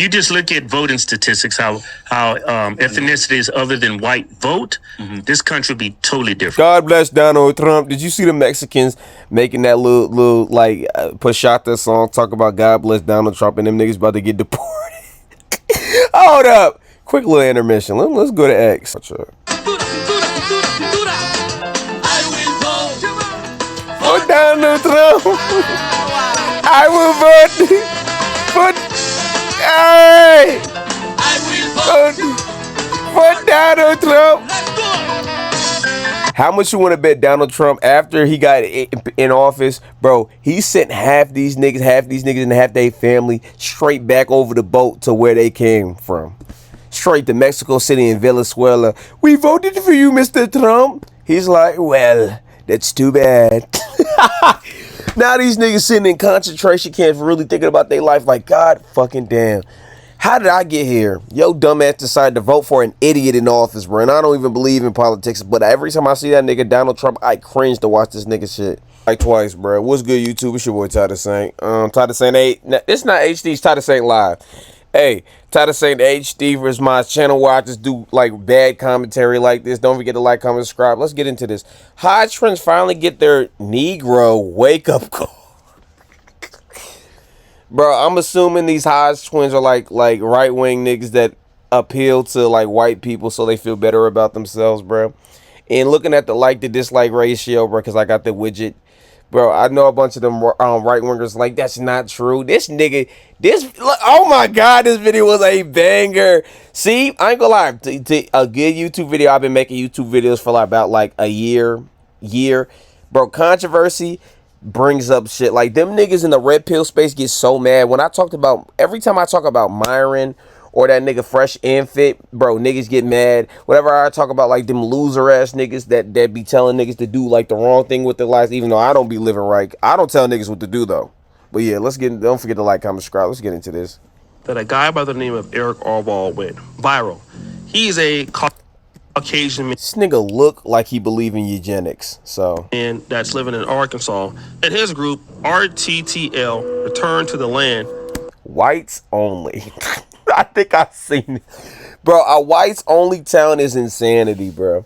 you just look at voting statistics, how ethnicities other than white vote, this country would be totally different. God bless Donald Trump. Did you see the Mexicans making that little like Pashata song talk about God bless Donald Trump and them niggas about to get deported? Hold up. Quick little intermission. Let's go to X. For Donald Trump. I will vote for Donald Trump. How much you want to bet Donald Trump after he got in office, bro? He sent half these niggas and half their family straight back over the boat to where they came from. Straight to Mexico City and Venezuela. We voted for you, Mr. Trump. He's like, well, that's too bad. Now these niggas sitting in concentration camps really thinking about their life like, God fucking damn. How did I get here? Yo, dumbass decided to vote for an idiot in office, bro. And I don't even believe in politics. But every time I see that nigga Donald Trump, I cringe to watch this nigga shit. Like twice, bro. What's good, YouTube? It's your boy, Ty the Saint. Ty the Saint 8. It's not HD, it's Ty the Saint Live. Hey, Ty the Saint HD is my channel where I just do like bad commentary like this. Don't forget to like, comment, subscribe. Let's get into this. Hodge Twins finally get their Negro wake-up call. Bro, I'm assuming these Hodge Twins are like right-wing niggas that appeal to like white people so they feel better about themselves, bro. And looking at the like to dislike ratio, bro, because I got the widget, bro, I know a bunch of them right-wingers like, that's not true. Oh my God, this video was a banger. See, I ain't gonna lie, a good YouTube video. I've been making YouTube videos for like about like a year. Bro, controversy brings up shit. Like, them niggas in the red pill space get so mad. Every time I talk about Myron or that nigga Fresh and Fit, bro, niggas get mad. Whenever I talk about like them loser ass niggas that be telling niggas to do like the wrong thing with their lives, even though I don't be living right. I don't tell niggas what to do though. But yeah, don't forget to like, comment, subscribe. Let's get into this. That a guy by the name of Eric Orwell went viral. He's a Caucasian man. This nigga look like he believe in eugenics, so. And that's living in Arkansas. And his group, RTTL, returned to the land. Whites only. I think I've seen it. Bro, a whites only town is insanity, bro.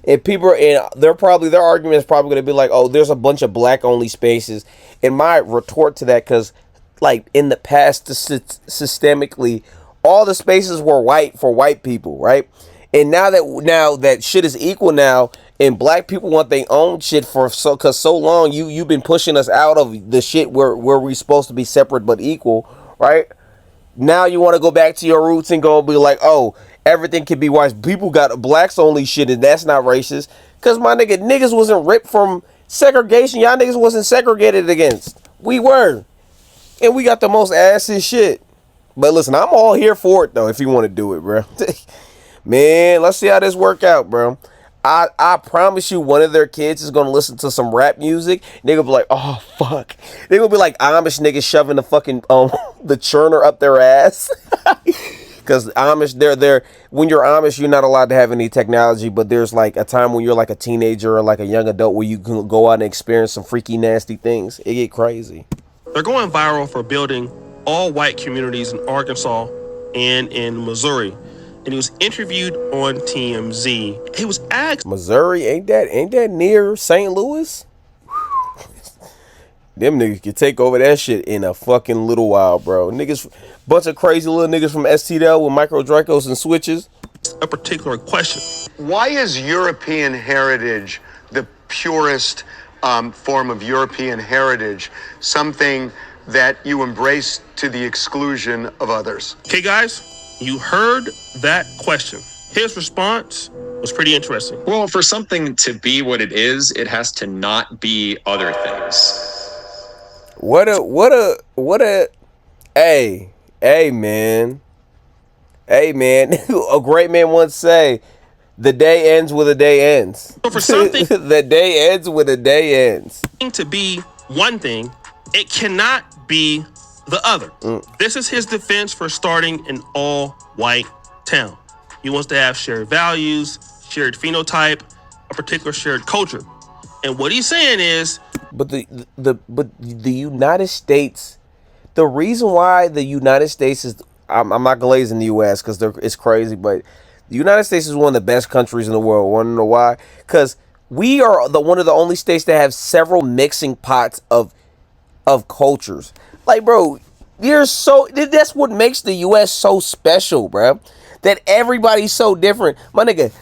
And people their argument is probably gonna be like, oh, there's a bunch of black only spaces. And my retort to that, because like in the past, systemically, all the spaces were white for white people, right? And now that shit is equal now, and black people want their own shit cause so long you've been pushing us out of the shit where we supposed to be separate but equal, right? Now you want to go back to your roots and go be like, oh, everything can be white. People got blacks only shit, and that's not racist. Cause my niggas wasn't ripped from segregation. Y'all niggas wasn't segregated against. We were. And we got the most asses shit. But listen, I'm all here for it though, if you want to do it, bro. Man, let's see how this work out, bro. I promise you, one of their kids is gonna listen to some rap music. They gonna be like, oh fuck. They gonna be like Amish niggas shoving the fucking the churner up their ass. Cause Amish, they're when you're Amish, you're not allowed to have any technology. But there's like a time when you're like a teenager or like a young adult where you can go out and experience some freaky, nasty things. It get crazy. They're going viral for building all white communities in Arkansas and in Missouri. And he was interviewed on TMZ. He was asked, Missouri, ain't that near St. Louis? Them niggas can take over that shit in a fucking little while, bro. Niggas, bunch of crazy little niggas from STL with micro Dracos and switches. A particular question. Why is European heritage the purest form of European heritage, something that you embrace to the exclusion of others? Okay, guys. You heard that question. His response was pretty interesting. Well, for something to be what it is, it has to not be other things. Hey, man. A great man once say, the day ends with a day ends. So for something, the day ends with a day ends. To be one thing, it cannot be the other. This is his defense for starting an all-white town. He wants to have shared values, shared phenotype, a particular shared culture. And what he's saying is, but the United States, the reason why the United States is, I'm not glazing the U.S. because it's crazy, but the United States is one of the best countries in the world. Want to know why? Because we are one of the only states that have several mixing pots of cultures. Like, bro, that's what makes the U.S. so special, bro. That everybody's so different. My nigga,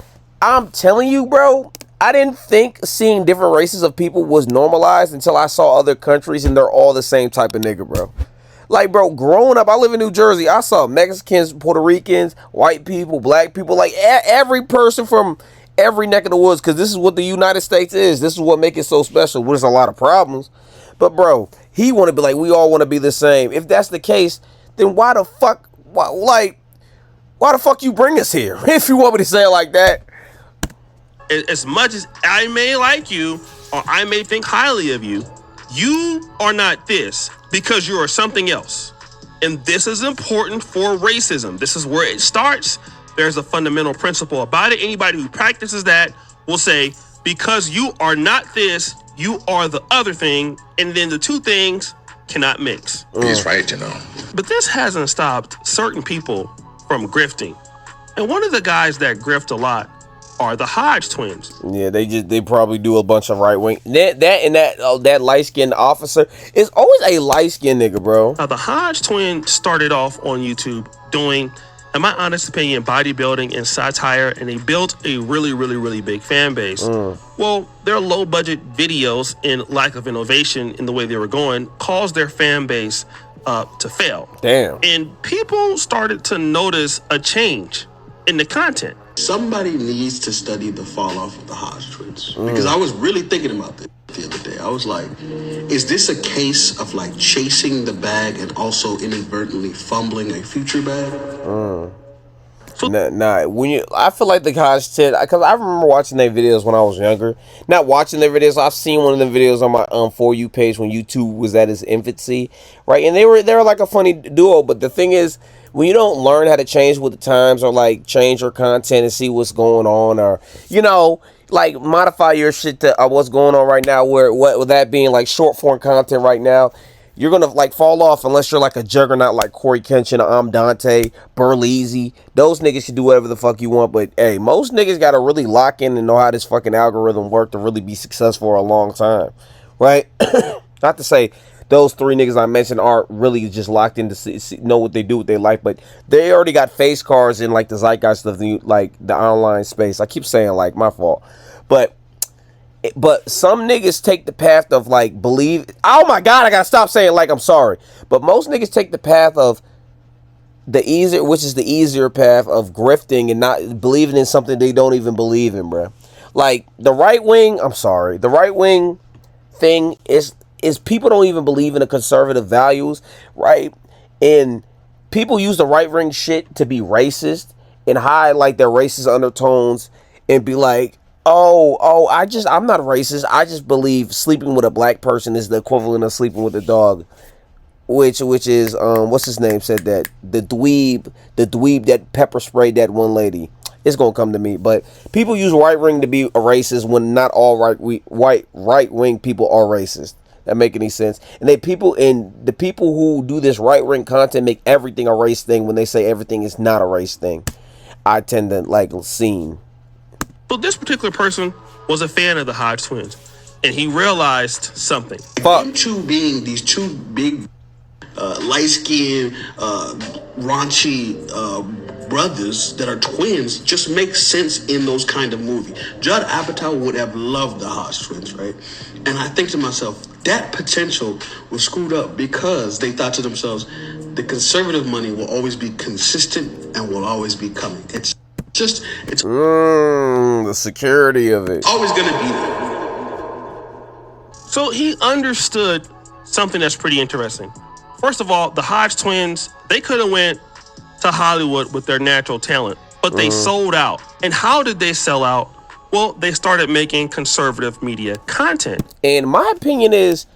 I'm telling you, bro, I didn't think seeing different races of people was normalized until I saw other countries and they're all the same type of nigga, bro. Like, bro, growing up, I live in New Jersey. I saw Mexicans, Puerto Ricans, white people, black people, like every person from every neck of the woods, because this is what the United States is. This is what makes it so special. There's a lot of problems. But, bro, he want to be like, we all want to be the same. If that's the case, then why the fuck you bring us here? If you want me to say it like that. As much as I may like you, or I may think highly of you, you are not this because you are something else. And this is important for racism. This is where it starts. There's a fundamental principle about it. Anybody who practices that will say, because you are not this, you are the other thing. And then the two things cannot mix. He's right, you know. But this hasn't stopped certain people from grifting. And one of the guys that grift a lot are the Hodge twins. Yeah, they probably do a bunch of right wing. That light skinned officer is always a light skinned nigga, bro. Now the Hodge twins started off on YouTube doing, in my honest opinion, bodybuilding and satire, and they built a really, really, really big fan base. Well, their low budget videos and lack of innovation in the way they were going caused their fan base to fail. Damn. And people started to notice a change in the content. Somebody needs to study the fall off of the Hodge twins, because I was really thinking about this the other day. I was like, is this a case of like chasing the bag and also inadvertently fumbling a future bag? I feel like the Hodge twins, because I remember watching their videos when I was younger. Not watching their videos, I've seen one of the videos on my For You page when YouTube was at its infancy, right? And they were like a funny duo, but the thing is, when you don't learn how to change with the times, or like change your content and see what's going on, or like modify your shit to what's going on right now, where what with that being like short form content right now, you're gonna like fall off unless you're like a juggernaut like Corey Kenshin, I'm Dante, Burleezy. Those niggas should do whatever the fuck you want, but hey, most niggas gotta really lock in and know how this fucking algorithm work to really be successful for a long time, right? Not to say those three niggas I mentioned aren't really just locked in to know what they do with their life, but they already got face cards in like the zeitgeist of the online space. I keep saying like, my fault, but some niggas take the path of like believe. Oh my god, I gotta stop saying like, I'm sorry, but most niggas take the path of the easier path of grifting and not believing in something they don't even believe in, bro. Like the right wing. I'm sorry, the right wing thing is people don't even believe in the conservative values, right? And people use the right wing shit to be racist and hide like their racist undertones and be like, I'm not racist. I just believe sleeping with a black person is the equivalent of sleeping with a dog. Which is what's his name said that? The dweeb that pepper sprayed that one lady. It's gonna come to me, but people use right wing to be a racist when not all right wing people are racist. That make any sense? And the people who do this right wing content make everything a race thing when they say everything is not a race thing. I tend to like scene. So this particular person was a fan of the Hodge twins, and he realized something. Them two being these two big, light-skinned, raunchy brothers that are twins just makes sense in those kind of movies. Judd Apatow would have loved the Hodge twins, right? And I think to myself, that potential was screwed up because they thought to themselves, the conservative money will always be consistent and will always be coming. It's the security of it. Always gonna be there. So he understood something that's pretty interesting. First of all, the Hodge twins, they could have went to Hollywood with their natural talent, but they sold out. And how did they sell out? Well, they started making conservative media content. And my opinion is,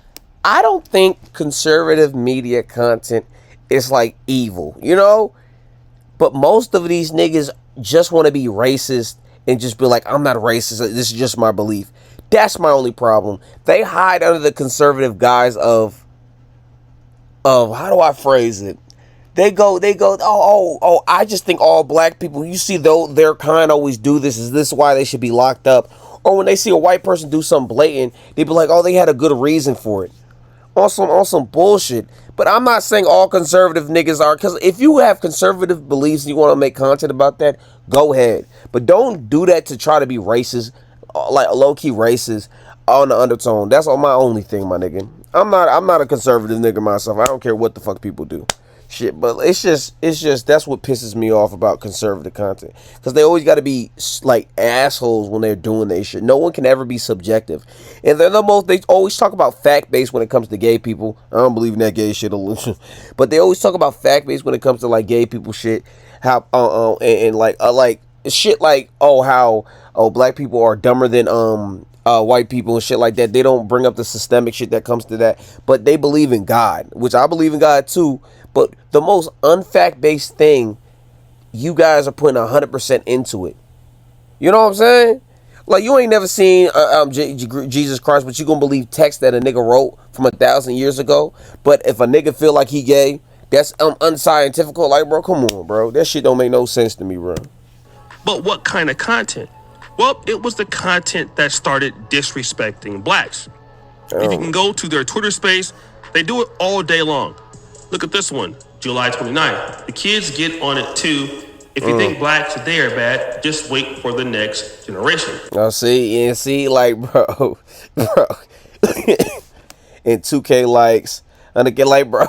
I don't think conservative media content is like evil, But most of these niggas just want to be racist and just be like, I'm not racist. This is just my belief. That's my only problem. They hide under the conservative guise of how do I phrase it? They go, oh, I just think all black people, you see, though, their kind always do this. Is this why they should be locked up? Or when they see a white person do something blatant, they be like, oh, they had a good reason for it. On some bullshit. But I'm not saying all conservative niggas are, because if you have conservative beliefs and you want to make content about that, go ahead. But don't do that to try to be racist, like low-key racist on the undertone. That's all my only thing, my nigga. I'm not a conservative nigga myself. I don't care what the fuck people do. Shit, but it's just that's what pisses me off about conservative content, because they always got to be like assholes when they're doing their shit. No one can ever be subjective, and they always talk about fact based when it comes to gay people. I don't believe in that gay shit, but they always talk about fact based when it comes to like gay people shit. How and like shit like how black people are dumber than white people and shit like that. They don't bring up the systemic shit that comes to that, but they believe in God, which I believe in God too. But the most unfact-based thing, you guys are putting 100% into it. You know what I'm saying? Like, you ain't never seen Jesus Christ, but you gonna believe text that a nigga wrote from 1,000 years ago. But if a nigga feel like he gay, that's unscientific. Like, bro, come on, bro. That shit don't make no sense to me, bro. But what kind of content? Well, it was the content that started disrespecting blacks. If you can go to their Twitter space, they do it all day long. Look at this one, July 29th. The kids get on it too. If you think blacks today are bad, just wait for the next generation. I see, like, bro, and 2K likes, and again, like, bro,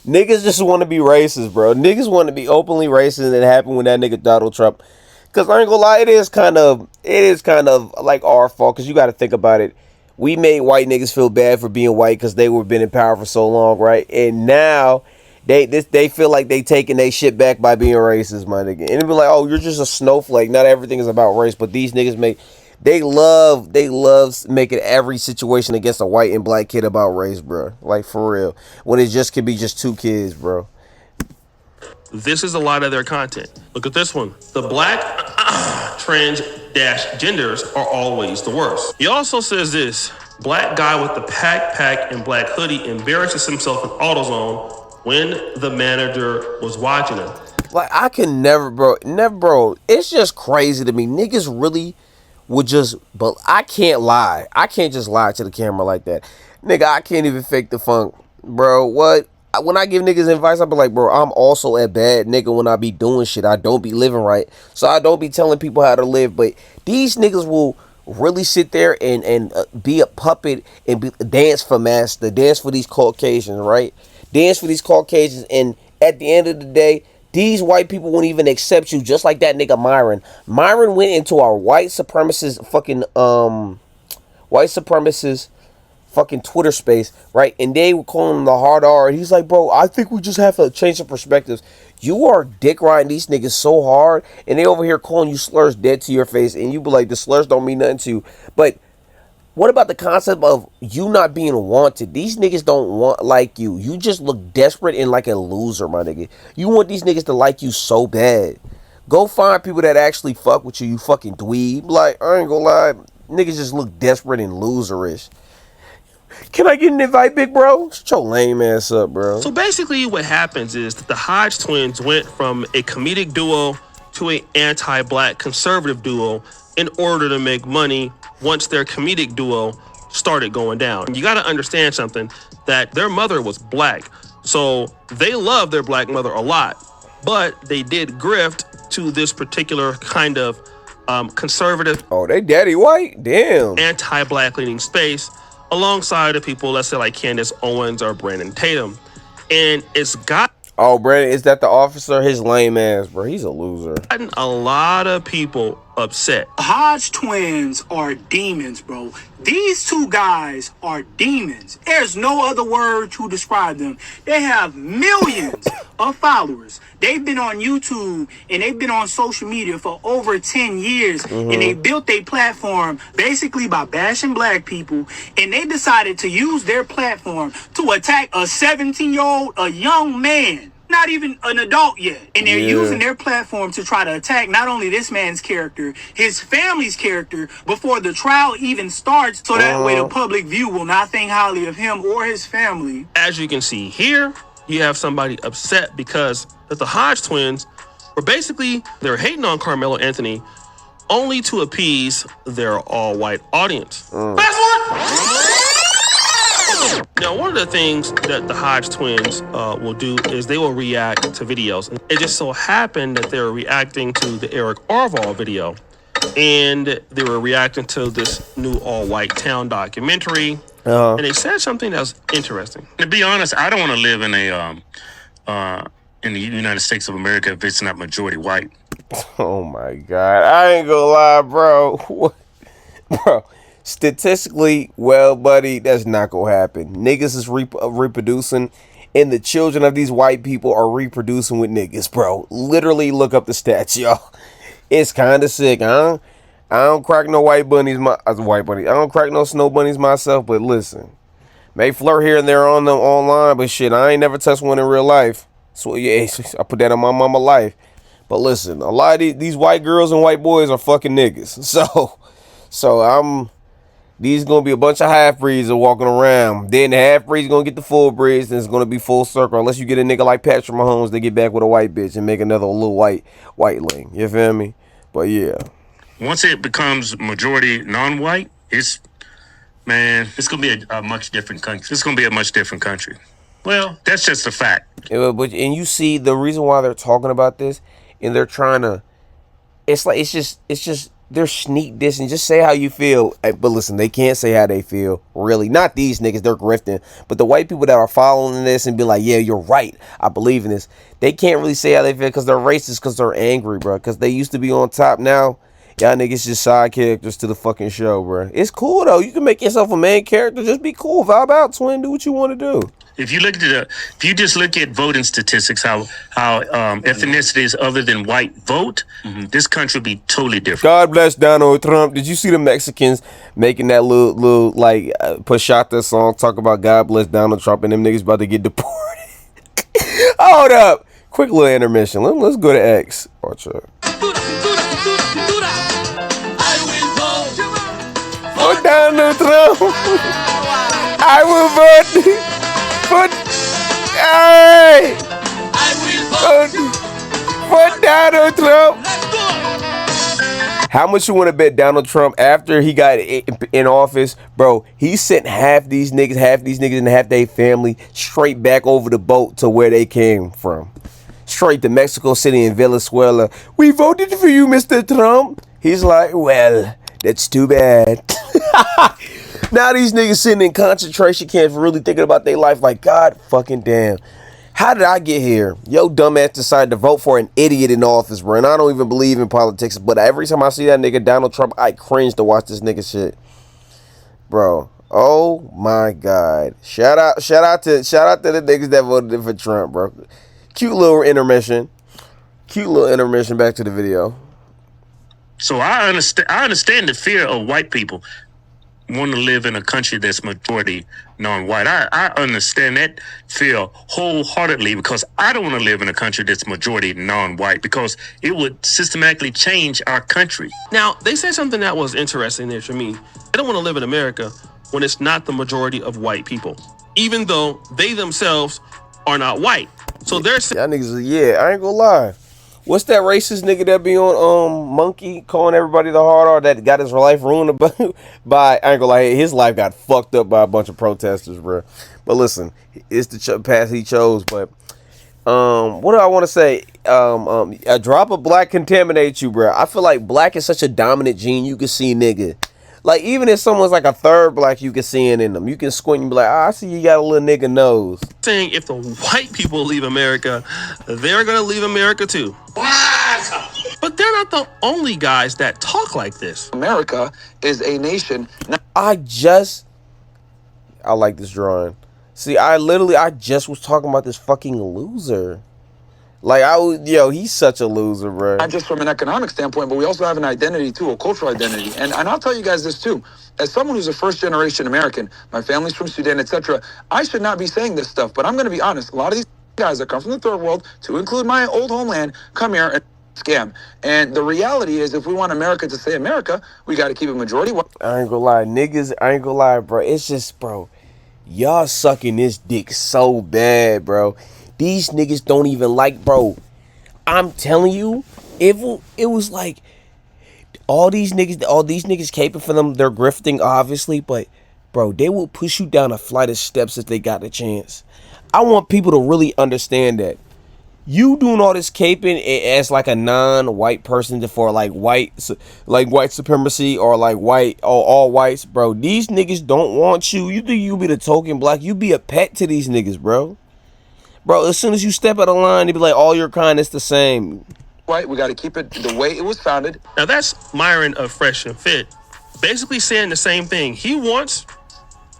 niggas just want to be racist, bro. Niggas want to be openly racist, and it happened with that nigga Donald Trump. Cause I ain't gonna lie, it is kind of like our fault. Cause you got to think about it. We made white niggas feel bad for being white because they were been in power for so long, right? And now they feel like they taking their shit back by being racist, my nigga. And it be like, oh, you're just a snowflake. Not everything is about race, but these niggas they love making every situation against a white and black kid about race, bro. Like, for real. When it just could be just two kids, bro. This is a lot of their content. Look at this one. The black trans-genders are always the worst. He also says this: black guy with the pack and black hoodie embarrasses himself in AutoZone when the manager was watching him. Like, I can never, bro. It's just crazy to me. Niggas really would just, but I can't lie. I can't just lie to the camera like that. Nigga, I can't even fake the funk. Bro, what? When I give niggas advice, I be like, bro, I'm also a bad nigga when I be doing shit. I don't be living right. So I don't be telling people how to live. But these niggas will really sit there and be a puppet and dance for master. Dance for these Caucasians, right? Dance for these Caucasians. And at the end of the day, these white people won't even accept you, just like that nigga Myron. Myron went into our white supremacist fucking Twitter space, right? And they were calling him the hard R. And he's like, bro, I think we just have to change the perspectives. You are dick riding these niggas so hard, and they over here calling you slurs dead to your face, and you be like, the slurs don't mean nothing to you. But what about the concept of you not being wanted? These niggas don't want like you. You just look desperate and like a loser, my nigga. You want these niggas to like you so bad. Go find people that actually fuck with you, you fucking dweeb. Like, I ain't gonna lie, niggas just look desperate and loserish. Can I get an invite, big bro? Shut your lame ass up, bro. So basically what happens is that the Hodge twins went from a comedic duo to an anti-black conservative duo in order to make money once their comedic duo started going down. You got to understand something, that their mother was black. So they love their black mother a lot, but they did grift to this particular kind of conservative. Oh, they daddy white? Damn. Anti-black leaning space, alongside of people, let's say like Candace Owens or Brandon Tatum. And it's got... Oh, Brandon, is that the officer? His lame ass, bro. He's a loser. Gotten a lot of people upset. Hodge twins are demons, bro. These two guys are demons. There's no other word to describe them. They have millions of followers. They've been on YouTube and they've been on social media for over 10 years. And they built their platform basically by bashing black people. And they decided to use their platform to attack a 17-year-old, a young man. Not even an adult yet. And they're using their platform to try to attack not only this man's character, his family's character, before the trial even starts. So that way the public view will not think highly of him or his family. As you can see here, you have somebody upset because that the Hodge twins were basically, they're hating on Carmelo Anthony only to appease their all-white audience. Fast forward! Now, one of the things that the Hodge twins will do is they will react to videos. It just so happened that they were reacting to the Eric Arval video, and they were reacting to this new all-white town documentary. And they said something that was interesting. To be honest, I don't want to live in in the United States of America if it's not majority white. Oh my God. I ain't gonna lie, bro. Bro, statistically, well, buddy, that's not gonna happen. Niggas is reproducing, and the children of these white people are reproducing with niggas, bro. Literally, look up the stats, y'all. It's kind of sick. I don't crack no white bunnies. I don't crack no snow bunnies myself, but listen. May flirt here and there on them online, but shit, I ain't never touched one in real life. So yeah, I put that on my mama life. But listen, a lot of these white girls and white boys are fucking niggas. So these gonna be a bunch of half breeds walking around. Then the half breeds gonna get the full breeds, and it's gonna be full circle. Unless you get a nigga like Patrick Mahomes, they get back with a white bitch and make another little whiteling. You feel me? But yeah. Once it becomes majority non-white, it's gonna be a much different country. It's gonna be a much different country. Well, that's just a fact. But you see the reason why they're talking about this, and they're trying to. It's just they're sneak dissing. Just say how you feel. But listen, they can't say how they feel. Really, not these niggas. They're grifting. But the white people that are following this and be like, yeah, you're right, I believe in this. They can't really say how they feel because they're racist. Because they're angry, bro. Because they used to be on top. Now y'all niggas just side characters to the fucking show, bro. It's cool though. You can make yourself a main character. Just be cool. Vibe out, twin. Do what you want to do. If you just look at voting statistics, how ethnicities other than white vote, this country would be totally different. God bless Donald Trump. Did you see the Mexicans making that little like Pashata song talk about God bless Donald Trump and them niggas about to get deported? Hold up. Quick little intermission. Let's go to X. Watch out. For Donald Trump. I will vote. But hey, for Donald Trump. How much you want to bet Donald Trump after he got in office, bro? He sent half these niggas and half their family straight back over the boat to where they came from, straight to Mexico City and Venezuela. We voted for you, Mr. Trump. He's like, well, that's too bad. Now these niggas sitting in concentration camps really thinking about their life like, God fucking damn. How did I get here? Yo, dumbass decided to vote for an idiot in office, bro. And I don't even believe in politics. But every time I see that nigga Donald Trump, I cringe to watch this nigga shit. Bro. Oh my God. Shout out to the niggas that voted for Trump, bro. Cute little intermission. Back to the video. So I understand the fear of white people want to live in a country that's majority non-white. I understand that fear wholeheartedly because I don't want to live in a country that's majority non-white because it would systematically change our country. Now, they said something that was interesting there to me. They don't want to live in America when it's not the majority of white people, even though they themselves are not white. So they're saying, y'all niggas, yeah, I ain't gonna lie. What's that racist nigga that be on Monkey calling everybody the hard R that got his life ruined by I ain't gonna lie, his life got fucked up by a bunch of protesters, bro. But listen, it's the path he chose. But what do I want to say? A drop of black contaminates you, bro. I feel like black is such a dominant gene. You can see nigga. Like even if someone's like a third black, you can see it in them. You can squint and be like, I see you got a little nigga nose. Saying if the white people leave America, they're gonna leave America too. But they're not the only guys that talk like this. America is a nation. I like this drawing. See, I just was talking about this fucking loser. Like, he's such a loser, bro. Not just from an economic standpoint, but we also have an identity, too, a cultural identity. And I'll tell you guys this, too. As someone who's a first-generation American, my family's from Sudan, etc., I should not be saying this stuff, but I'm going to be honest. A lot of these guys that come from the third world, to include my old homeland, come here and scam. And the reality is, if we want America to say America, we got to keep a majority. I ain't gonna lie, niggas, bro. It's just, bro, y'all sucking this dick so bad, bro. These niggas don't even like, bro. I'm telling you, it was like all these niggas caping for them. They're grifting, obviously, but bro, they will push you down a flight of steps if they got the chance. I want people to really understand that. You doing all this caping as like a non-white person for like white supremacy or like white or all whites, bro. These niggas don't want you. You think you be the token black? You be a pet to these niggas, bro. Bro, as soon as you step out of line, they be like, all your kind is the same. White, we got to keep it the way it was founded. Now that's Myron of Fresh and Fit, basically saying the same thing. He wants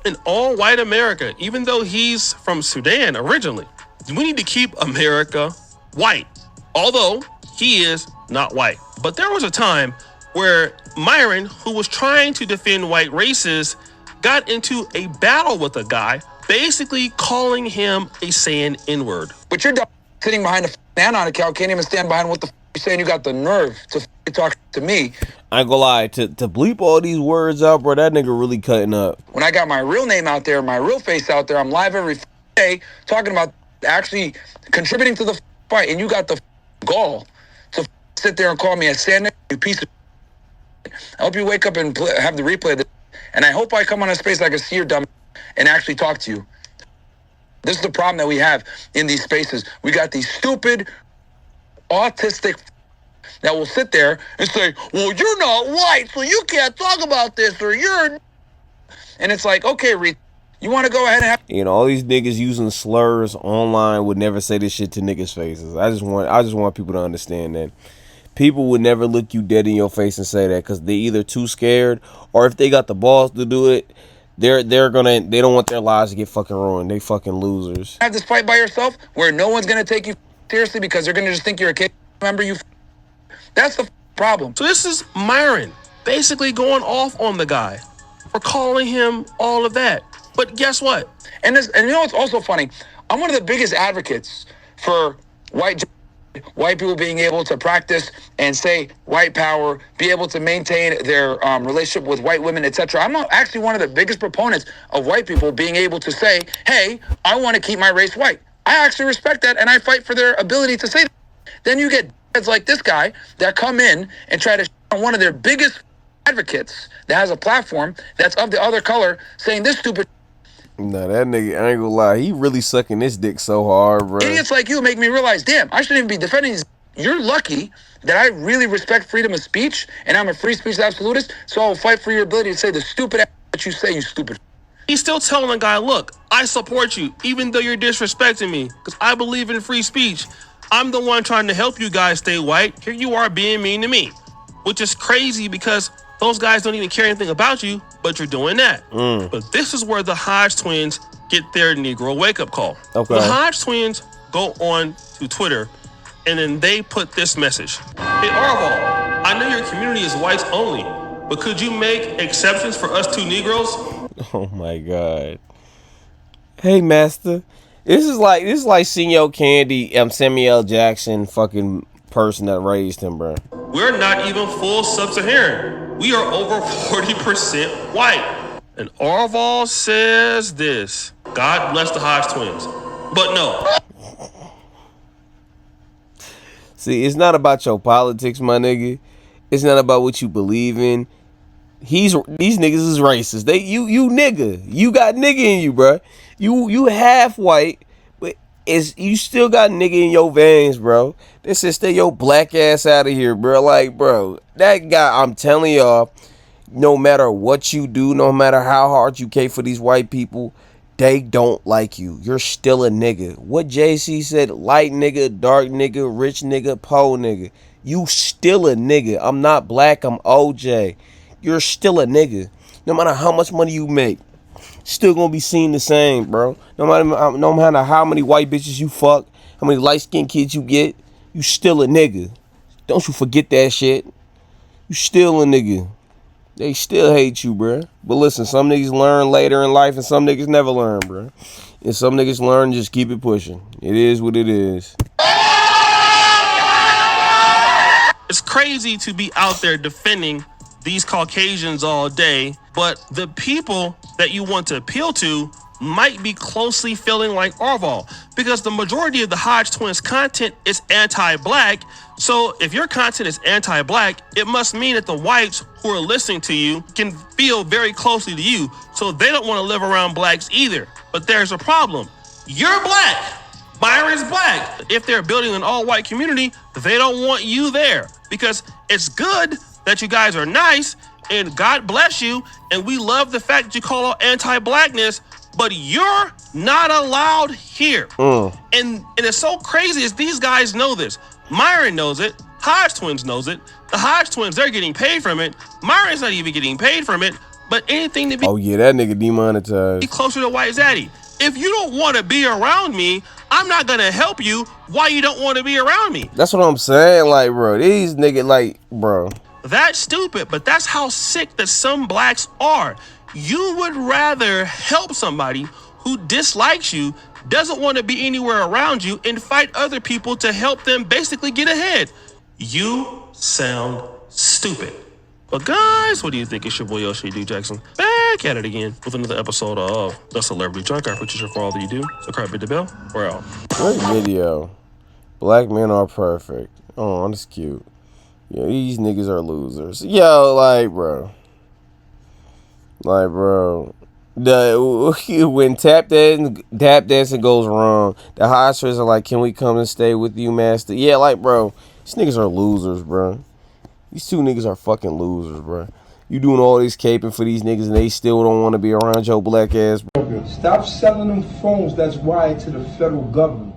an all-white America, even though he's from Sudan originally. We need to keep America white, although he is not white. But there was a time where Myron, who was trying to defend white races, got into a battle with a guy, basically calling him a Saiyan N-word. But you're sitting behind a anon account, can't even stand behind what the you're saying. You got the nerve to talk to me. I ain't gonna lie, to bleep all these words out, bro, that nigga really cutting up. When I got my real name out there, my real face out there, I'm live every day talking about actually contributing to the fight, and you got the gall to sit there and call me a Saiyan, you piece of I hope you wake up and have the replay of this, and I hope I come on a space I can see your dumb and actually talk to you. This is the problem that we have in these spaces. We got these stupid, autistic that will sit there and say, well, you're not white, so you can't talk about this, or you're... And it's like, okay, you want to go ahead and have... You know, all these niggas using slurs online would never say this shit to niggas' faces. I just want people to understand that. People would never look you dead in your face and say that because they're either too scared, or if they got the balls to do it, they don't want their lives to get fucking ruined. They fucking losers. Have this fight by yourself where no one's going to take you seriously because they're going to just think you're a kid. Remember, that's the problem. So this is Myron basically going off on the guy for calling him all of that. But guess what? And you know what's also funny? I'm one of the biggest advocates for white people being able to practice and say white power, be able to maintain their relationship with white women, etc. I'm actually one of the biggest proponents of white people being able to say, hey, I want to keep my race white. I actually respect that, and I fight for their ability to say that. Then you get heads like this guy that come in and try to on one of their biggest advocates that has a platform that's of the other color saying this stupid. Nah, that nigga, I ain't gonna lie, he really sucking this dick so hard, bro. Idiots like you make me realize, damn, I shouldn't even be defending these. You're lucky that I really respect freedom of speech, and I'm a free speech absolutist, so I'll fight for your ability to say the stupid that you say, you stupid. He's still telling the guy, look, I support you, even though you're disrespecting me, because I believe in free speech. I'm the one trying to help you guys stay white. Here you are being mean to me, which is crazy because those guys don't even care anything about you, but you're doing that. But this is where the Hodge twins get their Negro wake-up call. Okay. The Hodge twins go on to Twitter, and then they put this message. Hey, Arval, I know your community is whites only, but could you make exceptions for us two Negroes? Oh my God. Hey, master. This is like Senor Candy, Samuel Jackson, fucking person that raised him, bro. We're not even full sub-Saharan. We are over 40% white. And Arval says this. God bless the Hodge twins. But no. See, it's not about your politics, my nigga. It's not about what you believe in. These niggas is racist. You nigga. You got nigga in you, bro. You half white, but you still got nigga in your veins, bro. This is stay your black ass out of here, bro. Like, bro, that guy, I'm telling y'all, no matter what you do, no matter how hard you cape for these white people, they don't like you. You're still a nigga. What JC said, light nigga, dark nigga, rich nigga, poor nigga. You still a nigga. I'm not black, I'm OJ. You're still a nigga. No matter how much money you make, still gonna be seen the same, bro. No matter how many white bitches you fuck, how many light-skinned kids you get, you still a nigga. Don't you forget that shit. You still a nigga. They still hate you, bro. But listen, some niggas learn later in life and some niggas never learn, bro. And some niggas learn, just keep it pushing. It is what it is. It's crazy to be out there defending these Caucasians all day, but the people that you want to appeal to might be closely feeling like Orval, because the majority of the Hodge twins content is anti-black. So if your content is anti-black, it must mean that the whites who are listening to you can feel very closely to you, so they don't want to live around blacks either. But there's a problem. You're black. Myron's black. If they're building an all-white community, they don't want you there, because it's good that you guys are nice and God bless you, and we love the fact that you call out anti-blackness, but you're not allowed here. And it's so crazy is these guys know this. Myron knows it. Hodge twins knows it. The Hodge twins, they're getting paid from it. Myron's not even getting paid from it, but anything to be Oh yeah, that nigga demonetized. closer to White Zaddy. If you don't want to be around me, I'm not gonna help you why you don't want to be around me. That's what I'm saying, like, bro. These niggas, like, bro. That's stupid, but that's how sick that some blacks are. You would rather help somebody who dislikes you, doesn't want to be anywhere around you, and fight other people to help them basically get ahead. You sound stupid. But guys, what do you think? It's your boy Yoshi D. Jackson back at it again with another episode of The Celebrity Junk. I appreciate you for all that you do. Subscribe, hit the bell. We're out. Great video. Black men are perfect. Oh, that's cute. Yeah, these niggas are losers. Yo, like, bro. Like, bro. When tap dancing goes wrong, the Hodgers are like, can we come and stay with you, master? Yeah, like, bro. These niggas are losers, bro. These two niggas are fucking losers, bro. You doing all this caping for these niggas and they still don't want to be around your black ass, bro. Stop selling them phones that's wired to the federal government.